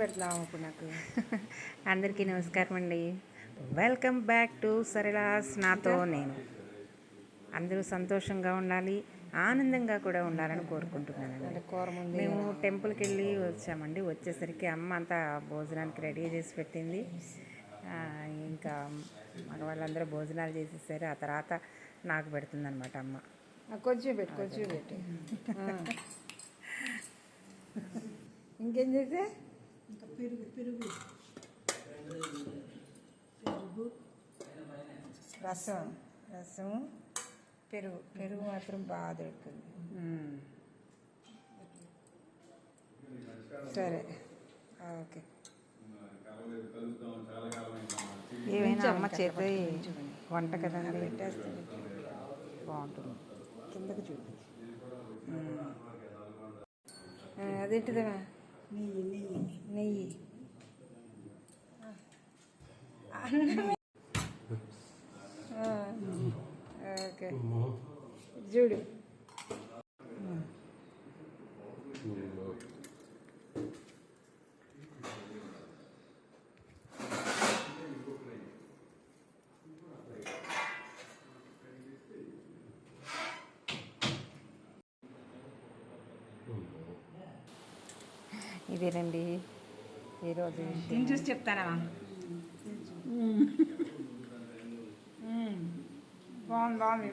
పెడుతున్నాము ఇప్పుడు నాకు. అందరికీ నమస్కారం అండి. వెల్కమ్ బ్యాక్ టు సరళాస్ నాతో నేను. అందరూ సంతోషంగా ఉండాలి, ఆనందంగా కూడా ఉండాలని కోరుకుంటున్నానండి. అంటే కూర ముందు మేము టెంపుల్కి వెళ్ళి వచ్చామండి. వచ్చేసరికి అమ్మ అంతా భోజనానికి రెడీ చేసి పెట్టింది. ఇంకా మగవాళ్ళందరూ భోజనాలు చేసేసారు. ఆ తర్వాత నాకు పెడుతుందన్నమాట అమ్మ. కొంచెం పెట్టు ఇంకేం చేసే ఇంకా పెరుగు పెరుగు పెరుగు రసం పెరుగు మాత్రం బాగా దొరుకుతుంది. సరే ఓకే. ఏమైనా అమ్మ చేతి వంట కదండి, పెట్టేస్తుంది. బాగుంటుంది. కిందకి చూపించు. అదేంటిదా? నెయ్యి నెయ్యి నెయ్యి. ఓకే చూడు. ఇదేనండి ఈరోజు నేను చూసి చెప్తానా? బాగుంది.